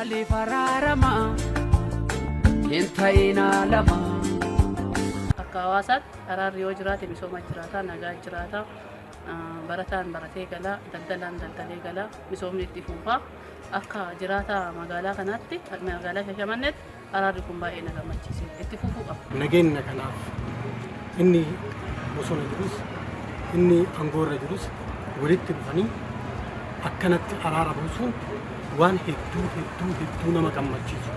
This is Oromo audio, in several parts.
wali fararama hintaina lama akawasat araarri yoo jiraate misooma jiraata nagaa jiraata barataan baratee gala daldalaan daldalee gala misoomni itti fufa akka jiraata magaalaa kanaatti magaalaa Shashamannetti araarri kun baay'ee na gammachiise itti fufuu qaba. Nageenya kanaaf inni bosona jirus inni angoorra jirus walitti dhufanii akkanatti araara buusuun waan hedduu nama gammachiisu.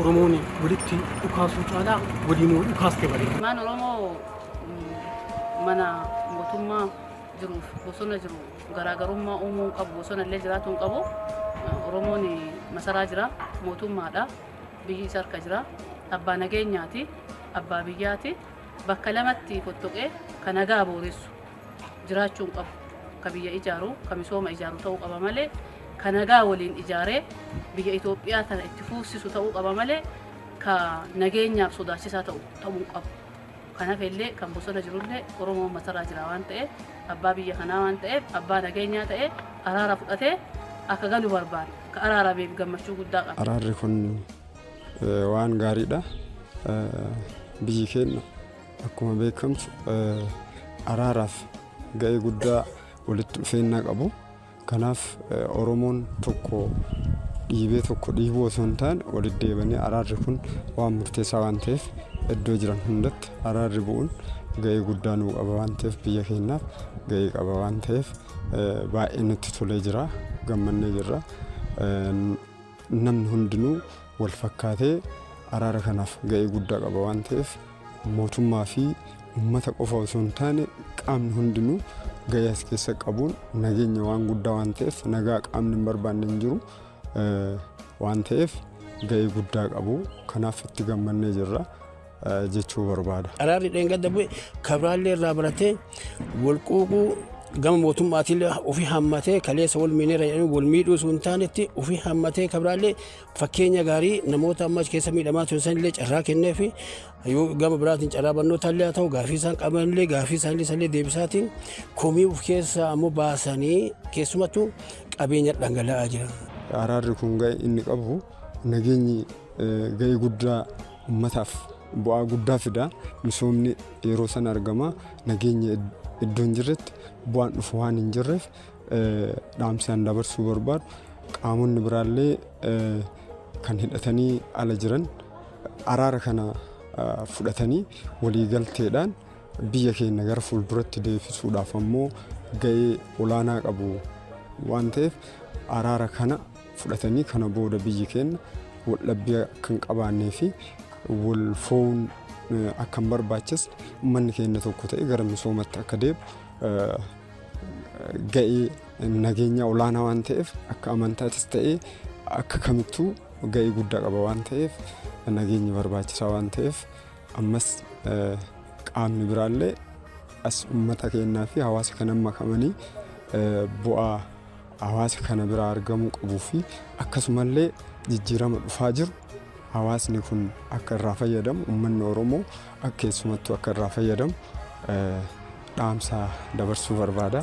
Oromoon walitti dhukaasuu caalaa waliin dhukaaste malee. Maan Oromoo mana mootummaa jiruuf bosona jiru garaagarummaa uumuu qabu bosona illee jiraatuun qabu. Oromoon masaraa jira mootummaadha biyyi isa harka jira abbaa nageenyaati abbaa biyyaati bakka lamatti fottoqee kan nagaa booressu jiraachuun qabu ka biyya ijaaru ka misooma ijaaru ta'uu qaba malee kan nagaa waliin ijaaree biyya Itoophiyaa tana itti fuusisu ta'uu qaba malee ka nageenyaaf sodaachisaa ta'uu qabu. Kanaaf illee kan bosona jirullee Oromoon masaraa jira waan ta'eef abbaa biyya kanaa waan ta'eef abbaa nageenyaa ta'ee araara fudhatee akka galu barbaada. Ka araarameef gammachuu guddaa qaba. Araarri kun waan gaariidha. Biyyi keenya akkuma beekamtu araaraaf ga'ee guddaa walitti dhufeenya qabu. Kanaaf Oromoon tokko dhiibee tokko dhiibuu osoo hin taane walitti deebanii araarri kun waan murteessaa waan ta'eef iddoo jiran hundatti araarri bu'uun ga'ee guddaa nuu qaba waan ta'eef biyya keenyaaf ga'ee qaba waan ta'eef baay'ee nutti tolee jira gammannee jirra. Namni hundinuu wal fakkaatee araara kanaaf ga'ee guddaa qaba waan ta'eef mootummaa fi uummata qofa osoo hin taane qaamni hundinuu ga'ee as keessa qabuun nageenya waan guddaa waan ta'eef nagaa qaamni hin barbaanne hin jiru waan ta'eef ga'ee guddaa qabu kanaaf itti gammannee jirra jechuu barbaada. Araarri dheengadda bu'e kabraallee irraa baratee wal quuquu gama mootummaatiin ofii hammatee kaleessa wal miineera jedhanii wal miidhuu sun taanetti ofii hammatee kabraallee fakkeenya gaarii namoota amma keessa miidhamaa turan illee carraa kennee fi yoo gama biraatiin carraa barnoota illee haa ta'u gaafii isaan qaban illee gaafii isaanii deebisaatiin komii of keessaa ammoo baasanii keessumattuu qabeenya dhangala'aa jira. Araarri kun ga'ee inni qabu nageenyi ga'ee guddaa uummataaf bu'aa guddaa fida misoomni yeroo sana argama nageenya iddoo hin jirretti bu'aan dhufu waan hin jirreef dhaamsaan dabarsuu barbaadu qaamonni biraallee kan hidhatanii ala jiran araara kana fudhatanii waliigalteedhaan biyya keenya gara fuulduratti deebisuudhaaf ammoo ga'ee olaanaa qabu waan ta'eef araara kana fudhatanii kana booda biyyi keenya waldhabbii kan qabaannee fi wal foon akka barbaachis uummanni keenya tokko ta'e gara misoomatti akka deebu ga'ee nageenya olaanaa waan ta'eef akka amantaatis ta'e akka kamittuu ga'ee guddaa qaba waan ta'eef nageenyi barbaachisaa waan ta'eef ammas qaamni biraallee as uummata keenyaa fi hawaasa kana makamanii bu'aa hawaasa kana biraa argamuu qabuu fi akkasumallee jijjiirama dhufaa jiru hawaasni kun akka irraa fayyadamu uummanni Oromoo akka keessumattuu akka irraa fayyadamu dhaamsa dabarsuu barbaada.